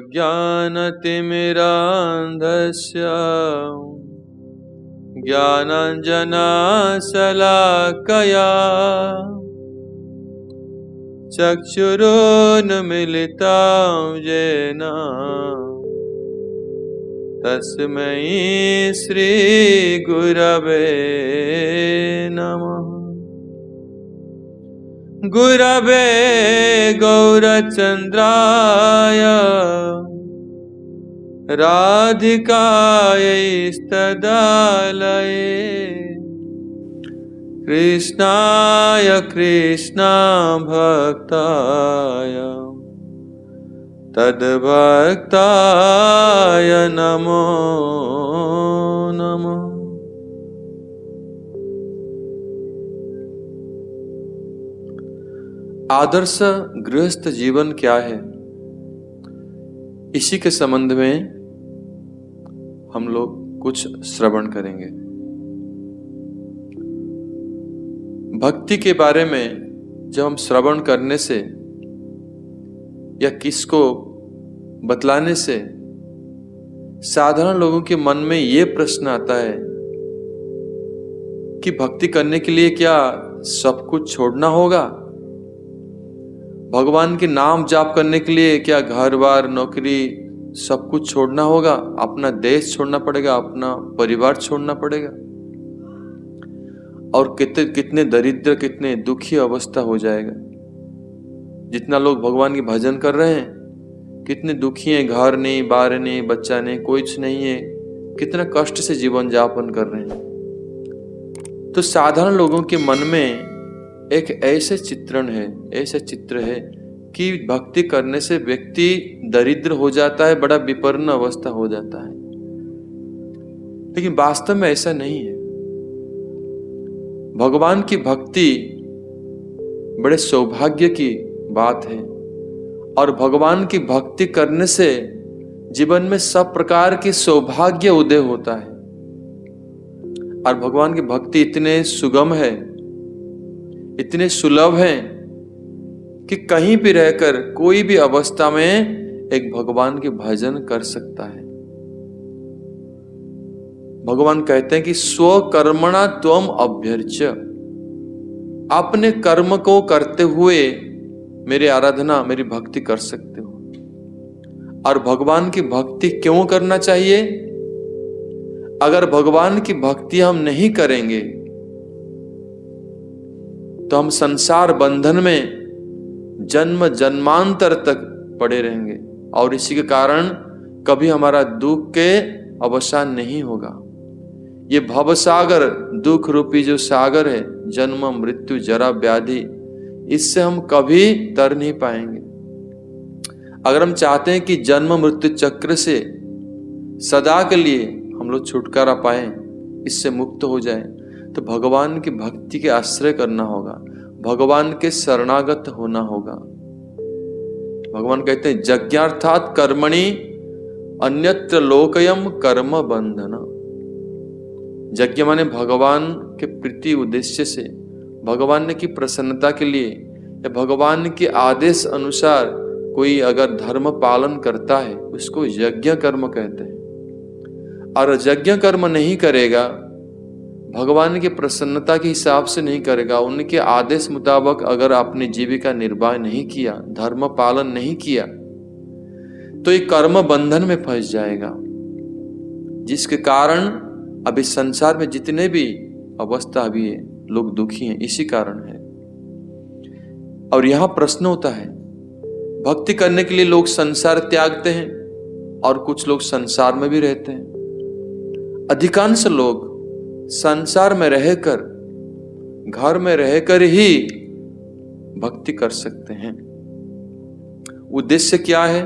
अज्ञानतिमिरान्धस्य ज्ञानाञ्जनशलाकया चक्षुरुन्मीलितं येन तस्मै श्रीगुरवे नमः। गुरवे गौरचन्द्राय राधिकायैस्तदालये कृष्णाय कृष्णभक्ताय तद्भक्ताय नमो नमः। आदर्श गृहस्थ जीवन क्या है, इसी के संबंध में हम लोग कुछ श्रवण करेंगे। भक्ति के बारे में जब हम श्रवण करने से या किसको बतलाने से साधारण लोगों के मन में ये प्रश्न आता है कि भक्ति करने के लिए क्या सब कुछ छोड़ना होगा? भगवान के नाम जाप करने के लिए क्या घर बार नौकरी सब कुछ छोड़ना होगा? अपना देश छोड़ना पड़ेगा, अपना परिवार छोड़ना पड़ेगा? और कितने दरिद्र, कितने दुखी अवस्था हो जाएगा। जितना लोग भगवान के भजन कर रहे हैं कितने दुखी हैं, घर नहीं, बार नहीं, बच्चा नहीं, कुछ नहीं है, कितना कष्ट से जीवन यापन कर रहे हैं। तो साधारण लोगों के मन में एक ऐसे चित्रण है, ऐसा चित्र है कि भक्ति करने से व्यक्ति दरिद्र हो जाता है, बड़ा विपन्न अवस्था हो जाता है। लेकिन वास्तव में ऐसा नहीं है। भगवान की भक्ति बड़े सौभाग्य की बात है और भगवान की भक्ति करने से जीवन में सब प्रकार की सौभाग्य उदय होता है। और भगवान की भक्ति इतने सुगम है, इतने सुलभ है कि कहीं भी रहकर कोई भी अवस्था में एक भगवान के भजन कर सकता है। भगवान कहते हैं कि स्वकर्मणा त्वम अभ्यर्च्य, अपने कर्म को करते हुए मेरी आराधना, मेरी भक्ति कर सकते हो। और भगवान की भक्ति क्यों करना चाहिए? अगर भगवान की भक्ति हम नहीं करेंगे तो हम संसार बंधन में जन्म जन्मांतर तक पड़े रहेंगे और इसी के कारण कभी हमारा दुख के अवसान नहीं होगा। ये भव सागर, दुख रूपी जो सागर है, जन्म मृत्यु जरा व्याधि, इससे हम कभी तर नहीं पाएंगे। अगर हम चाहते हैं कि जन्म मृत्यु चक्र से सदा के लिए हम लोग छुटकारा पाए, इससे मुक्त हो जाए, तो भगवान की भक्ति के आश्रय करना होगा, भगवान के शरणागत होना होगा। भगवान कहते हैं यज्ञार्थात कर्मणि अन्यत्र लोकयम कर्म बंधना। यज्ञ माने भगवान के प्रीति उद्देश्य से, भगवान की प्रसन्नता के लिए या भगवान के आदेश अनुसार कोई अगर धर्म पालन करता है उसको यज्ञ कर्म कहते हैं। और यज्ञ कर्म नहीं करेगा, भगवान की प्रसन्नता के हिसाब से नहीं करेगा, उनके आदेश मुताबिक अगर अपनी जीविका निर्वाह नहीं किया, धर्म पालन नहीं किया, तो ये कर्म बंधन में फंस जाएगा। जिसके कारण अभी संसार में जितने भी अवस्था अभी है, लोग दुखी हैं, इसी कारण है। और यहां प्रश्न होता है, भक्ति करने के लिए लोग संसार त्यागते हैं और कुछ लोग संसार में भी रहते हैं। अधिकांश लोग संसार में रहकर, घर में रहकर ही भक्ति कर सकते हैं। उद्देश्य क्या है?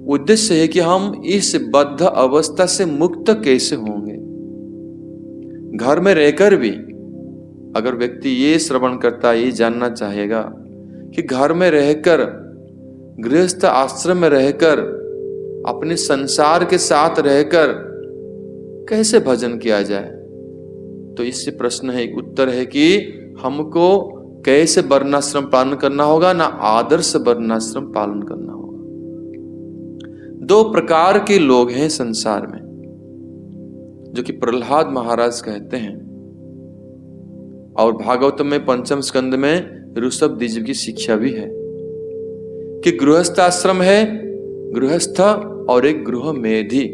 उद्देश्य है कि हम इस बद्ध अवस्था से मुक्त कैसे होंगे। घर में रहकर भी अगर व्यक्ति ये श्रवण करता है, ये जानना चाहेगा कि घर में रहकर, गृहस्थ आश्रम में रहकर, अपने संसार के साथ रहकर कैसे भजन किया जाए, तो इससे प्रश्न है, उत्तर है कि हमको कैसे वर्णाश्रम पालन करना होगा, ना आदर्श वर्णाश्रम पालन करना होगा। दो प्रकार के लोग हैं संसार में, जो कि प्रहलाद महाराज कहते हैं, और भागवतम में पंचम स्कंद में ऋषभ द्विज की शिक्षा भी है कि गृहस्थ आश्रम है, गृहस्थ और एक गृह मेधी।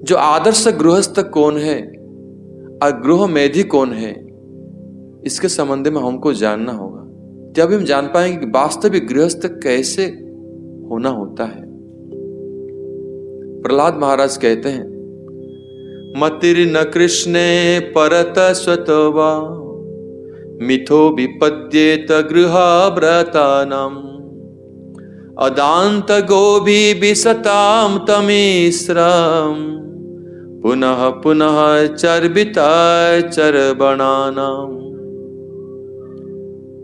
जो आदर्श गृहस्थ कौन है और गृह मेधी कौन है, इसके संबंध में हमको जानना होगा, तभी हम जान पाएंगे कि वास्तविक गृहस्थ कैसे होना होता है। प्रहलाद महाराज कहते हैं, मतिर्न कृष्णे परत स्वतवा मिथो विपद्येत गृहव्रतानाम् अदांत गोभी विसताम तमिश्रम पुनः पुनः चर्बिता चर्वणानाम।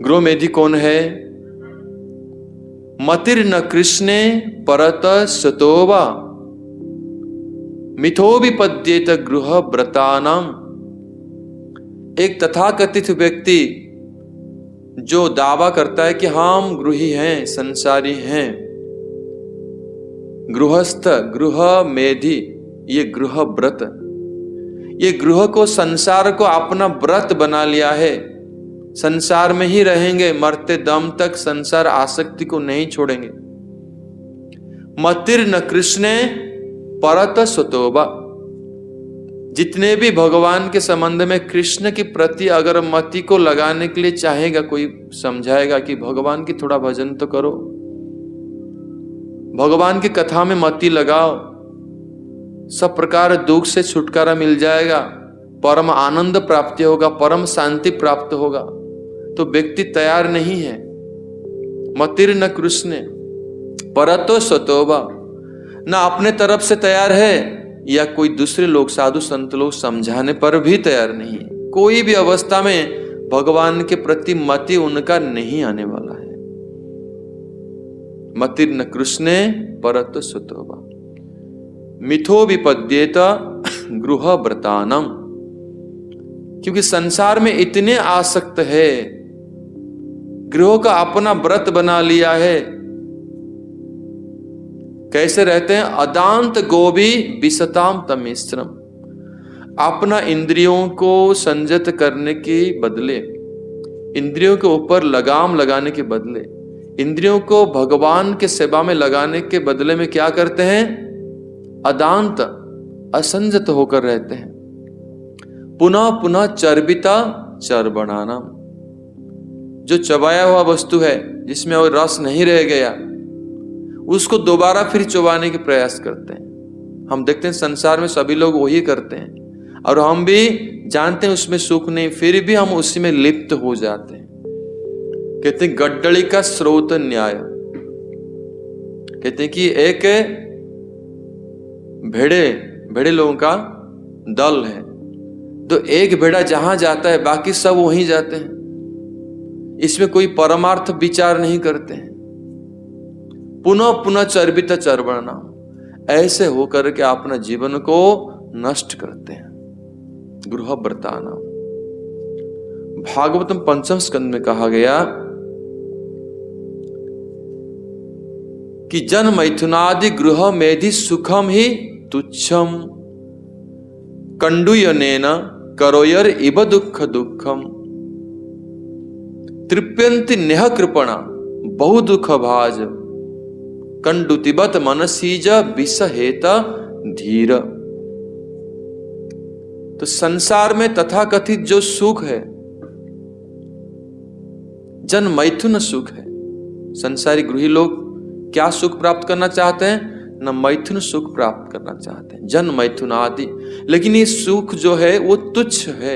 गृह मेधी कौन है? मतिर्न कृष्णे परत स्वतवा मिथो विपद्येत गृहव्रतानाम। एक तथाकथित व्यक्ति जो दावा करता है कि हम गृही हैं, संसारी हैं, गृहस्थ, गृह मेधी, ये गृह व्रत, ये गृह को, संसार को अपना व्रत बना लिया है, संसार में ही रहेंगे, मरते दम तक संसार आसक्ति को नहीं छोड़ेंगे। मतिर्न कृष्णे परत स्वतोबा। जितने भी भगवान के संबंध में कृष्ण के प्रति अगर मति को लगाने के लिए चाहेगा, कोई समझाएगा कि भगवान की थोड़ा भजन तो करो, भगवान की कथा में मति लगाओ, सब प्रकार दुख से छुटकारा मिल जाएगा, परम आनंद प्राप्ति होगा, परम शांति प्राप्त होगा, तो व्यक्ति तैयार नहीं है। मतिर्न कृष्ण परतो स्वतोबा, ना अपने तरफ से तैयार है या कोई दूसरे लोग, साधु संत लोग समझाने पर भी तैयार नहीं है। कोई भी अवस्था में भगवान के प्रति मति उनका नहीं आने वाला है। मतिर्न कृष्णे परतो स्वतोबा मिथो विपद्येत गृहव्रतानाम। क्योंकि संसार में इतने आसक्त है, गृह का अपना व्रत बना लिया है। कैसे रहते हैं? अदांत गोभी विसताम तमिश्रम। अपना इंद्रियों को संयत करने के बदले, इंद्रियों के ऊपर लगाम लगाने के बदले, इंद्रियों को भगवान के सेवा में लगाने के बदले में क्या करते हैं? अदांत, असंयत होकर रहते हैं। पुनः पुनः चर्बिता चर्वणानाम। जो चबाया हुआ वस्तु है, जिसमें और रस नहीं रह गया, उसको दोबारा फिर चबाने के प्रयास करते हैं। हम देखते हैं संसार में सभी लोग वही करते हैं, और हम भी जानते हैं उसमें सुख नहीं, फिर भी हम उसी में लिप्त हो जाते हैं। कहते हैं गड्डली का स्रोत न्याय। कहते हैं कि एक भेड़े लोगों का दल है, तो एक भेड़ा जहां जाता है बाकी सब वहीं जाते हैं, इसमें कोई परमार्थ विचार नहीं करते हैं। पुनः पुनः चर्बित चर्वणा, ऐसे होकर के अपना जीवन को नष्ट करते हैं। गृहव्रताना। भागवतम पंचम स्कंद में कहा गया कि जन मैथुनादि गृह मेधि सुखम ही तुच्छम कंडुयनेन करोयर इव दुख दुखम तृप्यंति नेह कृपणा बहु दुख भाज कंडुतिबत मनसीज विषहेत धीर। तो संसार में तथाकथित जो सुख है, जन मैथुन सुख है। संसारी गृही लोग क्या सुख प्राप्त करना चाहते हैं? न मैथुन सुख प्राप्त करना चाहते हैं, जन मैथुन आदि। लेकिन ये सुख जो है वो तुच्छ है।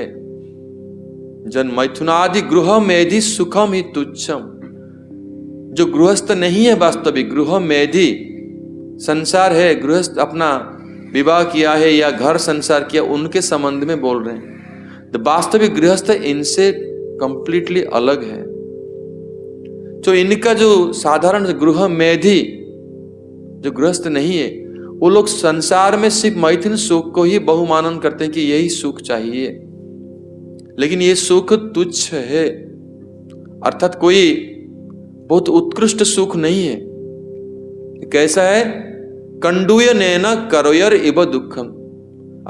जन मैथुनादि गृह मेधि सुखम ही तुच्छम। जो गृहस्थ नहीं है वास्तविक, गृह मेधि संसार है, गृहस्थ अपना विवाह किया है या घर संसार किया, उनके संबंध में बोल रहे हैं। तो वास्तविक गृहस्थ इनसे कंप्लीटली अलग है। तो इनका जो साधारण गृह मेधि जो गृहस्थ नहीं है, वो लोग संसार में सिर्फ मैथुन सुख को ही बहुमानन करते हैं कि यही सुख चाहिए। लेकिन ये सुख तुच्छ है, अर्थात कोई बहुत उत्कृष्ट सुख नहीं है। कैसा है? कंडूय नैना करोयर इव दुखम।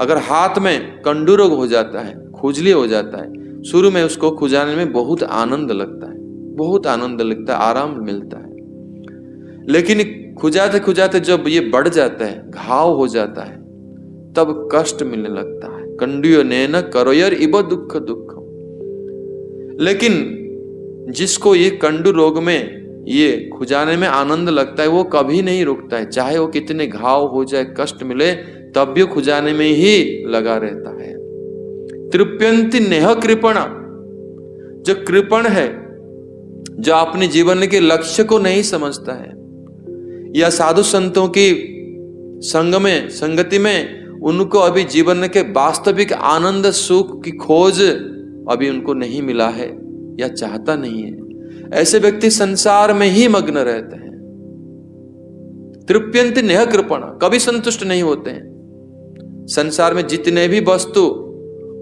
अगर हाथ में कंडू रोग हो जाता है, खुजली हो जाता है, शुरू में उसको खुजाने में बहुत आनंद लगता है, बहुत आनंद लगता है, आराम मिलता है। लेकिन खुजाते खुजाते जब ये बढ़ जाता है, घाव हो जाता है, तब कष्ट मिलने लगता है। कंडूय नैना करोयर इव दुख दुखम। लेकिन जिसको ये कंडू रोग में ये खुजाने में आनंद लगता है, वो कभी नहीं रुकता है, चाहे वो कितने घाव हो जाए, कष्ट मिले, तब भी खुजाने में ही लगा रहता है। तृप्यंति नेह कृपणा। जो कृपण है, जो अपने जीवन के लक्ष्य को नहीं समझता है, या साधु संतों की संगति में उनको अभी जीवन के वास्तविक आनंद सुख की खोज अभी उनको नहीं मिला है या चाहता नहीं है, ऐसे व्यक्ति संसार में ही मग्न रहते हैं। तृप्यंति नेह कृपणा, कभी संतुष्ट नहीं होते हैं। संसार में जितने भी वस्तु,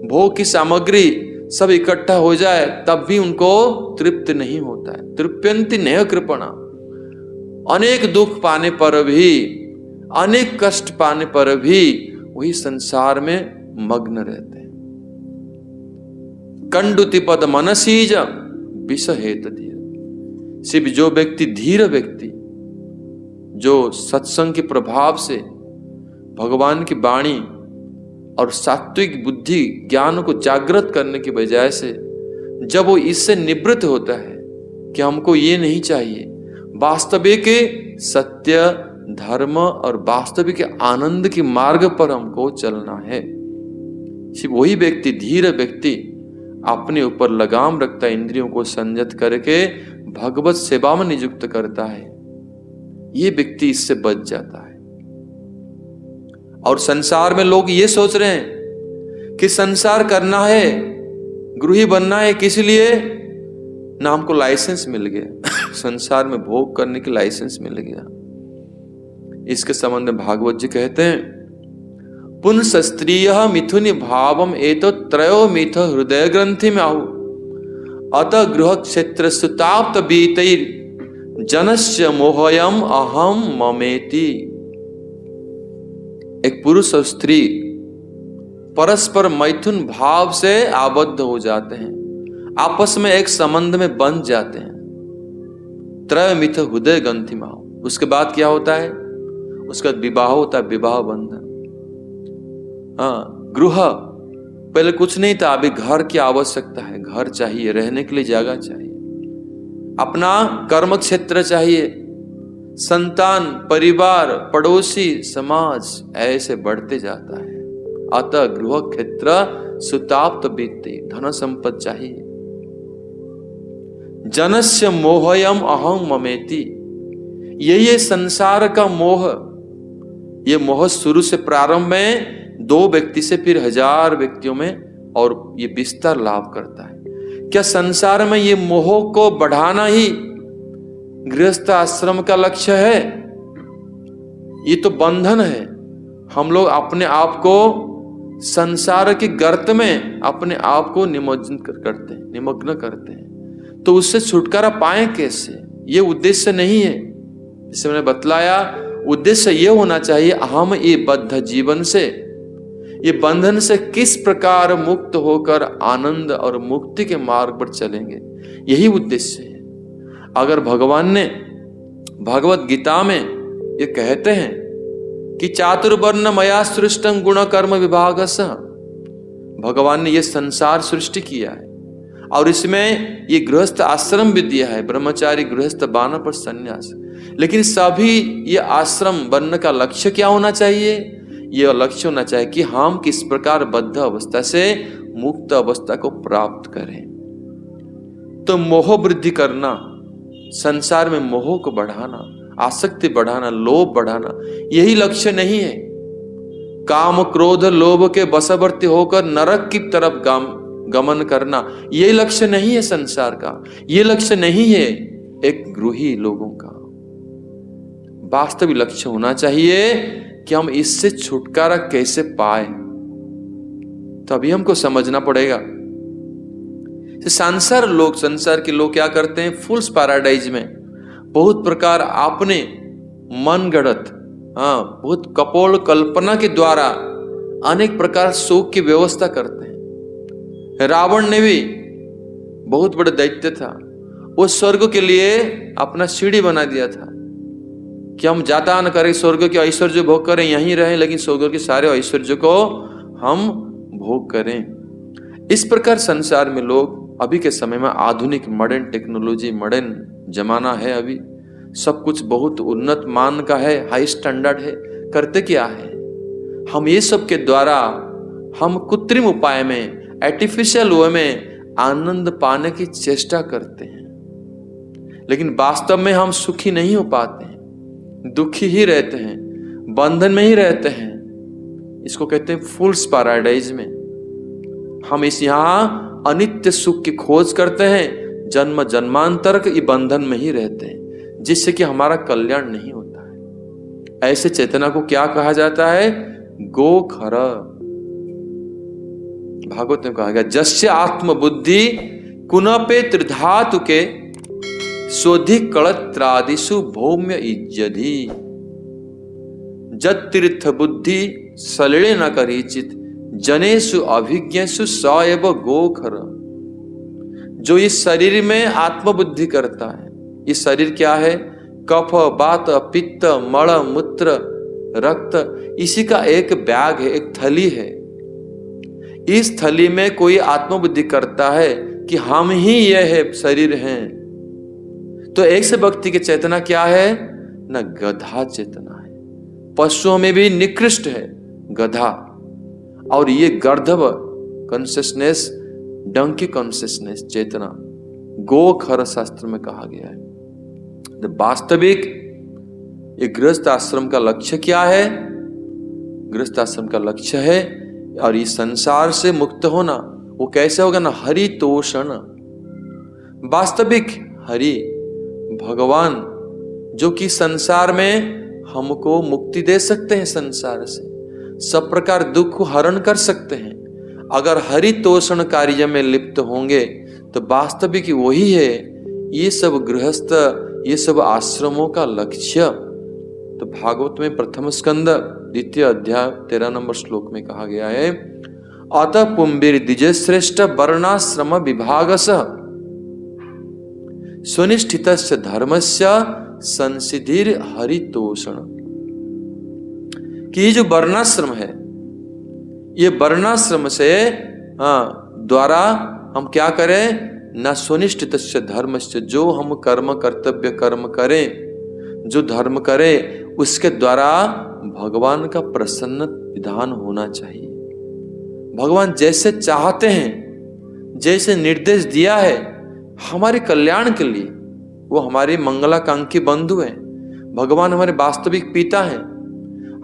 भोग की सामग्री सब इकट्ठा हो जाए, तब भी उनको तृप्त नहीं होता है। तृप्यंति नेह कृपणा। अनेक दुख पाने पर भी, अनेक कष्ट पाने पर भी वही संसार में मग्न रहते हैं। कंडुति पद मनसीज विष हेत धीर। सिर्फ जो व्यक्ति धीर व्यक्ति, जो सत्संग के प्रभाव से भगवान की वाणी और सात्विक बुद्धि ज्ञान को जागृत करने की बजाय से जब वो इससे निवृत्त होता है कि हमको ये नहीं चाहिए, वास्तविक सत्य धर्म और वास्तविक आनंद के मार्ग पर हमको चलना है, सिर्फ वही व्यक्ति, धीर व्यक्ति अपने ऊपर लगाम रखता है, इंद्रियों को संयत करके भगवत सेवा में नियुक्त करता है, ये व्यक्ति इससे बच जाता है। और संसार में लोग ये सोच रहे हैं कि संसार करना है, गृही बनना है, किस लिए? ना हमको लाइसेंस मिल गया संसार में भोग करने की लाइसेंस मिल गया। इसके संबंध में भागवत जी कहते हैं, पुंस स्त्रिय मिथुनि भावम एतो त्रयो मिथ हृदय ग्रंथि में आहु अतः गृह क्षेत्र सुताप्त बीतैर जनस्य मोहयम अहम ममेति। एक पुरुष और स्त्री परस्पर मैथुन भाव से आबद्ध हो जाते हैं, आपस में एक संबंध में बंध जाते हैं। त्रय मिथ हृदय ग्रंथि में आहु। उसके बाद क्या होता है? उसका विवाह होता है, विवाह बंधन। हाँ, गृह पहले कुछ नहीं था, अभी घर की आवश्यकता है, घर चाहिए, रहने के लिए जगह चाहिए, अपना कर्म क्षेत्र चाहिए, संतान, परिवार, पड़ोसी, समाज, ऐसे बढ़ते जाता है। अतः गृह क्षेत्र सुताप्त बीते, धन संपत्ति चाहिए। जनस्य मोहयम अहं ममेति। ये संसार का मोह, ये मोह शुरू से प्रारंभ में 2 व्यक्ति से फिर 1000 व्यक्तियों में और ये विस्तार लाभ करता है। क्या संसार में ये मोह को बढ़ाना ही गृहस्थ आश्रम का लक्ष्य है? ये तो बंधन है। हम लोग अपने आप को संसार के गर्त में अपने आप को निमग्न करते हैं, तो उससे छुटकारा पाएं कैसे? ये उद्देश्य नहीं है। जैसे मैंने बतलाया, उद्देश्य ये होना चाहिए, हम ये बद्ध जीवन से, ये बंधन से किस प्रकार मुक्त होकर आनंद और मुक्ति के मार्ग पर चलेंगे, यही उद्देश्य है। अगर भगवान ने भगवत गीता में ये कहते हैं कि चातुर्वर्ण मया सृष्टं गुण कर्म विभागसः, भगवान ने ये संसार सृष्टि किया है और इसमें ये गृहस्थ आश्रम भी दिया है, ब्रह्मचारी, गृहस्थ, वानप्रस्थ, संन्यास। लेकिन सभी ये आश्रम बनने का लक्ष्य क्या होना चाहिए? ये लक्ष्य होना चाहिए कि हम किस प्रकार बद्ध अवस्था से मुक्त अवस्था को प्राप्त करें। तो मोह वृद्धि करना, संसार में मोह को बढ़ाना, आसक्ति बढ़ाना, लोभ बढ़ाना, यही लक्ष्य नहीं है। काम क्रोध लोभ के वशवर्ती होकर नरक की तरफ गमन करना, यही लक्ष्य नहीं है संसार का। ये लक्ष्य नहीं है एक गृही लोगों का। वास्तविक लक्ष्य होना चाहिए कि हम इससे छुटकारा कैसे पाए, तभी हमको समझना पड़ेगा। संसार के लोग क्या करते हैं? फूल्स पैराडाइज में बहुत प्रकार आपने मन गढ़त, बहुत कपोल कल्पना के द्वारा अनेक प्रकार सुख की व्यवस्था करते हैं। रावण ने भी, बहुत बड़ा दैत्य था, वो स्वर्ग के लिए अपना सीढ़ी बना दिया था कि हम जाता न करें, स्वर्ग के ऐश्वर्य भोग करें, यहीं रहें, लेकिन स्वर्ग के सारे ऐश्वर्य को हम भोग करें। इस प्रकार संसार में लोग अभी के समय में आधुनिक मॉडर्न टेक्नोलॉजी, मॉडर्न जमाना है, अभी सब कुछ बहुत उन्नत मान का है, हाई स्टैंडर्ड है। करते क्या है, हम ये सब के द्वारा हम कृत्रिम उपाय में, आर्टिफिशियल वे में आनंद पाने की चेष्टा करते हैं, लेकिन वास्तव में हम सुखी नहीं हो पाते हैं, दुखी ही रहते हैं, बंधन में ही रहते हैं। इसको कहते हैं फूल्स पैराडाइज में। हम इस यहाँ अनित्य सुख की खोज करते हैं, जन्म जन्मांतर के बंधन में ही रहते हैं, जिससे कि हमारा कल्याण नहीं होता है। ऐसे चेतना को क्या कहा जाता है? गोखर। भागवत में कहा गया, जस्य आत्म बुद्धि कुनपे त्रिधातु के शोधि कलत्रादिषु भौम्य इज्जधि जत तीर्थ बुद्धि सलिले न करीचित जनेषु अभिज्ञेषु स एव गोखर। जो इस शरीर में आत्मबुद्धि करता है, ये शरीर क्या है? कफ, वात, पित्त, मल, मूत्र, रक्त, इसी का एक बैग है, एक थली है। इस थली में कोई आत्मबुद्धि करता है कि हम ही यह है, शरीर हैं, तो एक से व्यक्ति की चेतना क्या है? न गधा चेतना है, पशुओं में भी निकृष्ट है गधा। और ये गर्दभ कॉन्शियसनेस, डंकी कॉन्शियसनेस, चेतना, गोखर शास्त्र में कहा गया है। वास्तविक ये गृहस्थ आश्रम का लक्ष्य क्या है? गृहस्थ आश्रम का लक्ष्य है, और इस संसार से मुक्त होना। वो कैसे होगा ना? हरि तोषण। वास्तविक हरि भगवान, जो कि संसार में हमको मुक्ति दे सकते हैं, संसार से सब प्रकार दुख को हरण कर सकते हैं। अगर हरि तोषण कार्य में लिप्त होंगे तो वास्तविक वही है ये सब गृहस्थ, ये सब आश्रमों का लक्ष्य। तो भागवत में प्रथम स्कंद 2 अध्याय 13 नंबर श्लोक में कहा गया है, अतः पुंबिर द्विज श्रेष्ठ वर्णाश्रम विभागस सुनिष्ठितस्य धर्मस्य संसिधिर हरितोषण। कि ये जो वर्णाश्रम है, ये वर्णाश्रम से द्वारा हम क्या करें? न सुनिष्ठितस्य धर्मस्य, जो हम कर्म कर्तव्य कर्म करें, जो धर्म करें, उसके द्वारा भगवान का प्रसन्न विधान होना चाहिए। भगवान जैसे चाहते हैं, जैसे निर्देश दिया है हमारे कल्याण के लिए, वो हमारे मंगलाकांक्षी बंधु हैं। भगवान हमारे वास्तविक पिता हैं,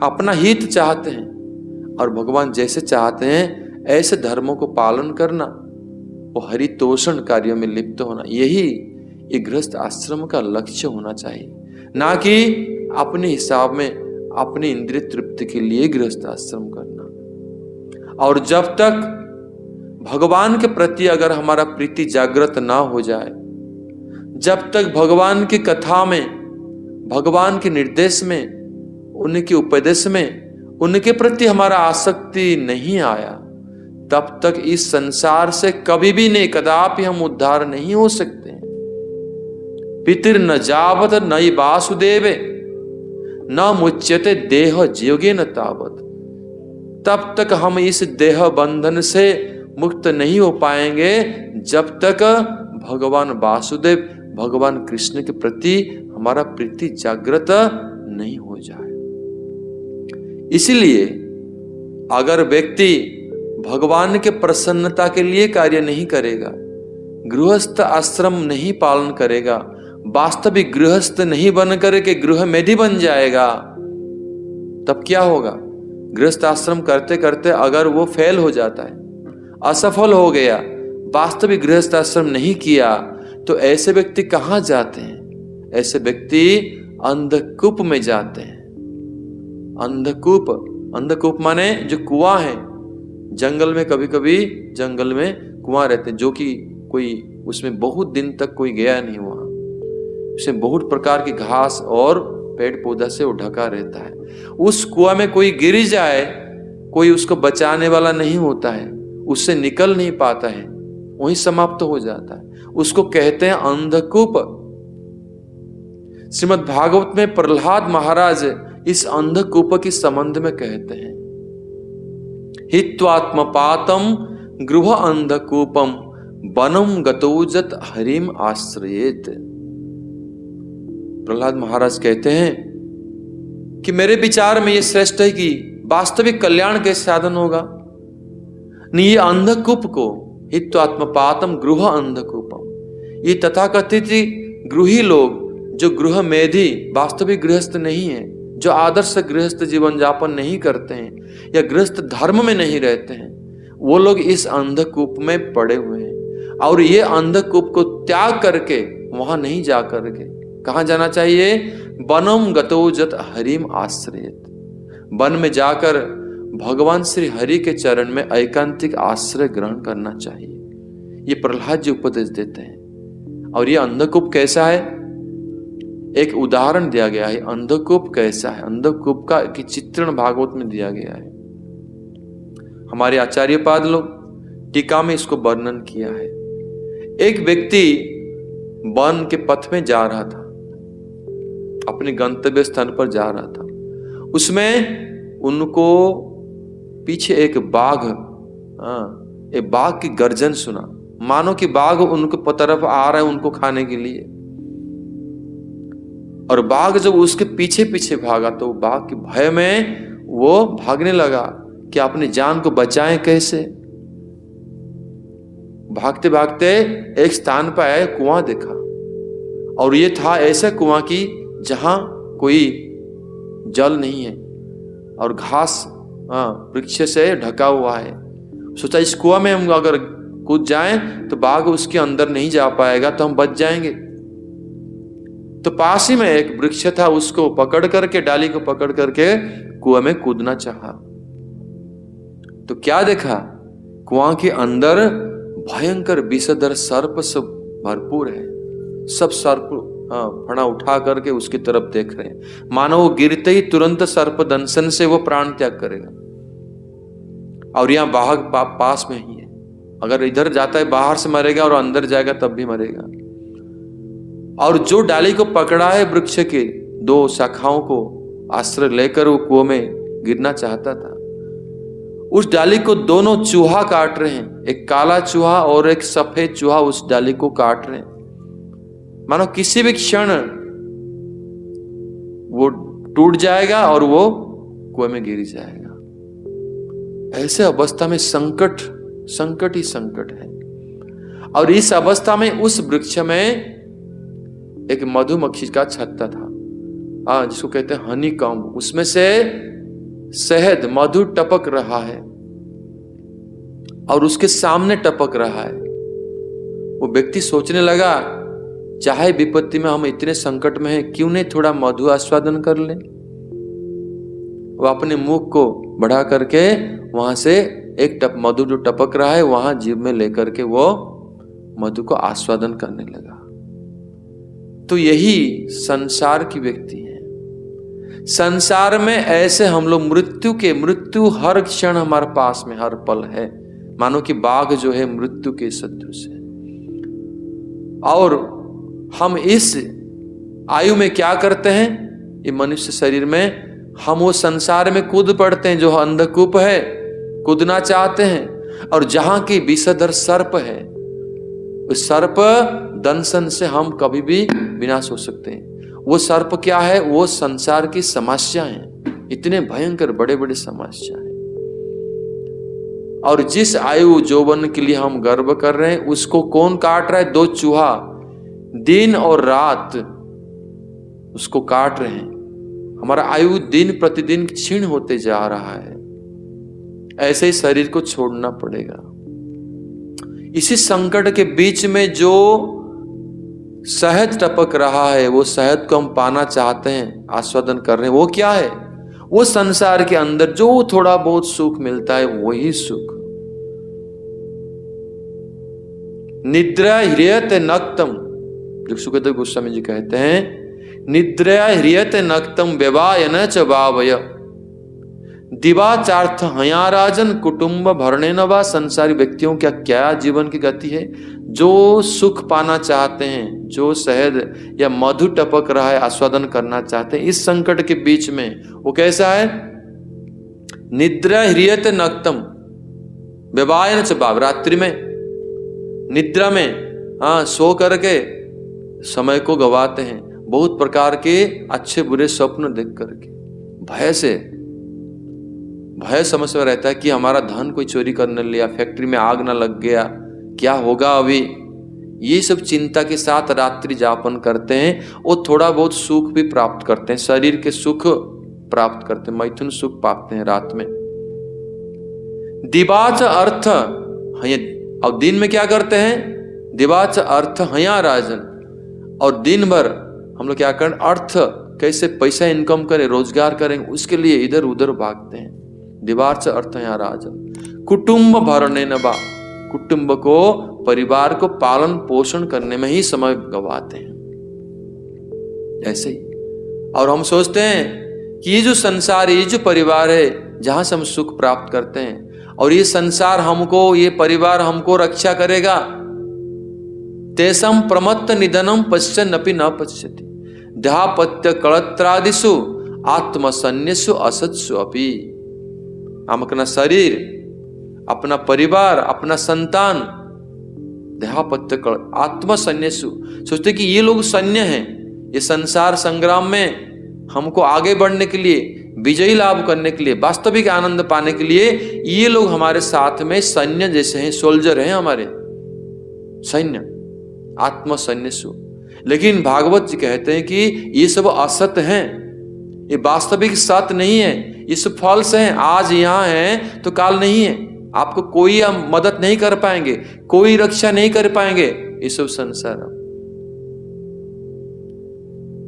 अपना हित चाहते हैं, और भगवान जैसे चाहते हैं ऐसे धर्मों को पालन करना, वो हरितोषण कार्य में लिप्त होना, यही ये गृहस्थ आश्रम का लक्ष्य होना चाहिए, ना कि अपने हिसाब में अपनी इंद्रिय तृप्ति के लिए गृहस्थ आश्रम करना। और जब तक भगवान के प्रति अगर हमारा प्रीति जागृत ना हो जाए, जब तक भगवान की कथा में, भगवान के निर्देश में, उनके उपदेश में, उनके प्रति हमारा आसक्ति नहीं आया, तब तक इस संसार से कभी भी नहीं, कदापि हम उद्धार नहीं हो सकते। पितिर न जावत नई वासुदेवे न मुच्यते देह जीवगे न तावत। तब तक हम इस देह बंधन से मुक्त नहीं हो पाएंगे जब तक भगवान वासुदेव, भगवान कृष्ण के प्रति हमारा प्रीति जागृत नहीं हो जाए। इसीलिए अगर व्यक्ति भगवान के प्रसन्नता के लिए कार्य नहीं करेगा, गृहस्थ आश्रम नहीं पालन करेगा, वास्तविक गृहस्थ नहीं बन करके गृह मेधी बन जाएगा, तब क्या होगा? गृहस्थ आश्रम करते करते अगर वो फेल हो जाता है, असफल हो गया, वास्तविक गृहस्थ आश्रम नहीं किया, तो ऐसे व्यक्ति कहां जाते हैं? ऐसे व्यक्ति अंधकूप में जाते हैं। अंधकूप, अंधकूप माने जो कुआं है, जंगल में, कभी कभी जंगल में कुआं रहते हैं, जो कि कोई उसमें बहुत दिन तक कोई गया नहीं, वहां उसमें बहुत प्रकार की घास और पेड़ पौधा से वो ढका रहता है। उस कुआं में कोई गिर जाए, कोई उसको बचाने वाला नहीं होता है, उससे निकल नहीं पाता है, वहीं समाप्त हो जाता है। उसको कहते हैं अंधकूप। श्रीमद् भागवत में प्रहलाद महाराज इस अंधकूप के संबंध में कहते हैं, हित्वात्मपातम गृह अंधकूपम वनम गतोजत हरिम आश्रयेत। प्रहलाद महाराज कहते हैं कि मेरे विचार में यह श्रेष्ठ है कि वास्तविक कल्याण कैसे साधन होगा। नहीं, ये अंधकूप को हित्वात्मपातम गृह अंधकूपम, ये तथाकथित गृही लोग जो गृह मेधी वास्तविक गृहस्थ नहीं है, जो आदर्श गृहस्थ जीवन यापन नहीं करते हैं या गृहस्थ धर्म में नहीं रहते हैं, वो लोग इस अंधकूप में पड़े हुए हैं। और ये अंधकूप को त्याग करके वहां नहीं जा करके कहां जाना चाहिए? वनम गतोजत हरिम आश्रयत, वन में जाकर भगवान श्री हरि के चरण में एकांतिक आश्रय ग्रहण करना चाहिए। ये प्रहलाद जी उपदेश देते हैं। और ये अंधकूप कैसा है, एक उदाहरण दिया गया है। अंधकूप कैसा है, अंधकूप का एक चित्रण भागवत में दिया गया है। हमारे आचार्य पाद लोग टीका में इसको वर्णन किया है। एक व्यक्ति वन के पथ में जा रहा था, अपने गंतव्य स्थान पर जा रहा था। उसमें उनको पीछे एक बाघ की गर्जन सुना, मानो कि बाघ उनको तरफ आ रहा है उनको खाने के लिए। और बाघ जब उसके पीछे पीछे भागा तो बाघ के भय में वो भागने लगा कि अपनी जान को बचाएं कैसे। भागते भागते एक स्थान पर आए, कुआं देखा, और ये था ऐसा कुआं कि जहां कोई जल नहीं है और घास वृक्ष से ढका हुआ है। सोचा इस कुआं में हम अगर कूद जाएं तो बाघ उसके अंदर नहीं जा पाएगा, तो हम बच जाएंगे। तो पास ही में एक वृक्ष था, उसको पकड़ करके, डाली को पकड़ करके कुआं में कूदना चाहा। तो क्या देखा? कुआं के अंदर भयंकर विषधर सर्प सब भरपूर है। सब सर्प फणा उठा करके उसकी तरफ देख रहे हैं, मानो वो गिरते ही तुरंत सर्प दंशन से वो प्राण त्याग करेगा। और यहां बाघ पास में ही है, अगर इधर जाता है बाहर से मरेगा और अंदर जाएगा तब भी मरेगा। और जो डाली को पकड़ा है वृक्ष के दो शाखाओं को आश्रय लेकर वो कुएं में गिरना चाहता था, उस डाली को दोनों चूहा काट रहे हैं। एक काला चूहा और एक सफेद चूहा उस डाली को काट रहे हैं, मानो किसी भी क्षण वो टूट जाएगा और वो कुएं में गिर जाएगा। ऐसे अवस्था में संकट ही संकट है। और इस अवस्था में उस वृक्ष में एक मधुमक्खी का छत्ता था, जिसको कहते हैं हनी कॉम्ब। उसमें से शहद मधु टपक रहा है और उसके सामने टपक रहा है। वो व्यक्ति सोचने लगा, चाहे विपत्ति में हम इतने संकट में हैं, क्यों नहीं थोड़ा मधु आस्वादन कर लें। वो अपने मुख को बढ़ा करके वहां से एक मधु जो टपक रहा है वहां जीभ में लेकर के वो मधु को आस्वादन करने लगा। तो यही संसार की व्यक्ति है। संसार में ऐसे हम लोग मृत्यु हर क्षण हमारे पास में, हर पल है। मानो कि बाघ जो है मृत्यु के सदृश है। और हम इस आयु में क्या करते हैं? ये मनुष्य शरीर में हम वो संसार में कूद पड़ते हैं जो अंधकूप है, कूदना चाहते हैं। और जहां की विषधर सर्प है, उस सर्प दंशन से हम कभी भी विनाश हो सकते हैं। वो सर्प क्या है? वो संसार की समस्या है, इतने भयंकर बड़े बड़े समस्या है। और जिस आयु यौवन के लिए हम गर्व कर रहे हैं, उसको कौन काट रहा है? दो चूहा दिन और रात उसको काट रहे हैं। हमारा आयु दिन प्रतिदिन क्षीण होते जा रहा है। ऐसे ही शरीर को छोड़ना पड़ेगा। इसी संकट के बीच में जो शहद टपक रहा है, वो शहद को हम पाना चाहते हैं, आस्वादन कर रहे हैं। वो क्या है? वो संसार के अंदर जो थोड़ा बहुत सुख मिलता है, वही सुख। निद्रा ह्रियत नक्तम, जो सुखदेव गोस्वामी जी कहते हैं, निद्रया ह्रियते नक्तम व्यवायन च वावय। दिवाचार्थ हया राजन कुटुंब भरणे न वा। संसारी व्यक्तियों का क्या जीवन की गति है? जो सुख पाना चाहते हैं, जो शहद या मधु टपक रहा है आस्वादन करना चाहते हैं, इस संकट के बीच में वो कैसा है? निद्रा ह्रियत नक्तम व्यवायन च भाव। रात्रि में निद्रा में सो करके समय को गवाते हैं, बहुत प्रकार के अच्छे बुरे स्वप्न देख करके। भय समझ में रहता है कि हमारा धन कोई चोरी करने लिया, फैक्ट्री में आग ना लग गया, क्या होगा अभी। ये सब चिंता के साथ रात्रि जापन करते हैं। वो थोड़ा बहुत सुख भी प्राप्त करते हैं, शरीर के सुख प्राप्त करते हैं, मैथुन सुख पाते हैं रात में। दिवाच अर्थ, और दिन में क्या करते हैं? दिवाच अर्थ हया राजन। और दिन भर हम लोग क्या करें? अर्थ, कैसे पैसा इनकम करें, रोजगार करें, उसके लिए इधर उधर भागते हैं। दिवाच अर्थ हया राजन। कुटुंब भरणे न बा। कुटुंब को, परिवार को पालन पोषण करने में ही समय गवाते हैं। ऐसे ही और हम सोचते हैं कि ये जो संसार, ये जो परिवार है जहां से हम सुख प्राप्त करते हैं, और ये संसार हमको, ये परिवार हमको रक्षा करेगा। तेसम प्रमत्त निधनम पश्चन्नपि न पश्यति देहापत्य कलत्रादिषु आत्मसन्न्यसु असत्सु अपि। हम अपना शरीर, अपना परिवार, अपना संतान, देहापत्य आत्मसन्न्यसु, सोचते कि ये लोग सैन्य हैं, ये संसार संग्राम में हमको आगे बढ़ने के लिए, विजयी लाभ करने के लिए, वास्तविक आनंद पाने के लिए ये लोग हमारे साथ में सैन्य जैसे हैं, सोल्जर हैं हमारे, सैन्य, आत्मसन्न्यसु। लेकिन भागवत जी कहते हैं कि ये सब असत्य हैं, ये वास्तविक सत्य नहीं है, ये सब फॉल्स हैं। आज यहां हैं तो काल नहीं है, आपको कोई मदद नहीं कर पाएंगे, कोई रक्षा नहीं कर पाएंगे, ये सब संसार।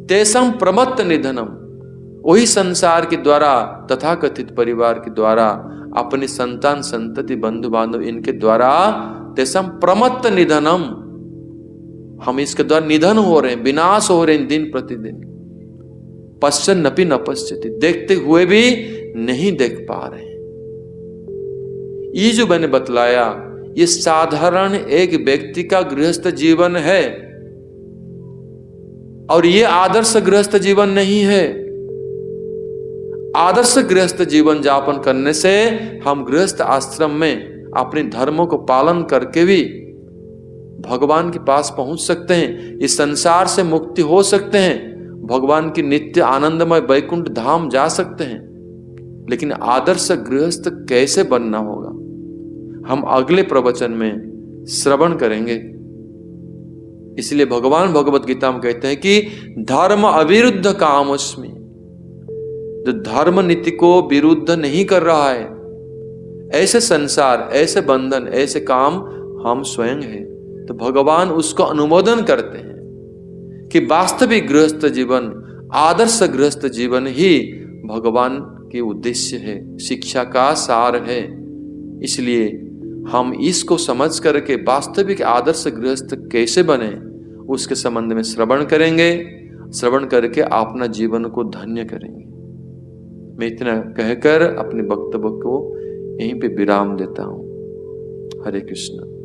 तेसम प्रमत्त निधनम, वही संसार के द्वारा, तथाकथित परिवार के द्वारा, अपने संतान संतति बंधु बांधव इनके द्वारा, तेसम प्रमत्त निधनम, हम इसके द्वारा निधन हो रहे हैं, विनाश हो रहे हैं दिन प्रतिदिन। पश्चन्नपि न पश्यति, देखते हुए भी नहीं देख पा रहे हैं। ये जो मैंने बतलाया, ये साधारण एक व्यक्ति का गृहस्थ जीवन है, और ये आदर्श गृहस्थ जीवन नहीं है। आदर्श गृहस्थ जीवन जापन करने से हम गृहस्थ आश्रम में अपने धर्मों को पालन करके भी भगवान के पास पहुंच सकते हैं, इस संसार से मुक्ति हो सकते हैं, भगवान की नित्य आनंदमय वैकुंठ धाम जा सकते हैं। लेकिन आदर्श गृहस्थ कैसे बनना होगा, हम अगले प्रवचन में श्रवण करेंगे। इसलिए भगवान भगवत गीता में कहते हैं कि धर्म अविरुद्ध कामस्मि, जो धर्म नीति को विरुद्ध नहीं कर रहा है, ऐसे संसार, ऐसे बंधन, ऐसे काम हम स्वयं हैं। तो भगवान उसको अनुमोदन करते हैं कि वास्तविक गृहस्थ जीवन, आदर्श गृहस्थ जीवन ही भगवान के उद्देश्य है, शिक्षा का सार है। इसलिए हम इसको समझ करके वास्तविक आदर्श गृहस्थ कैसे बने, उसके संबंध में श्रवण करेंगे। श्रवण करके अपना जीवन को धन्य करेंगे। मैं इतना कहकर अपने वक्तव्य को यहीं पे विराम देता हूं। हरे कृष्ण।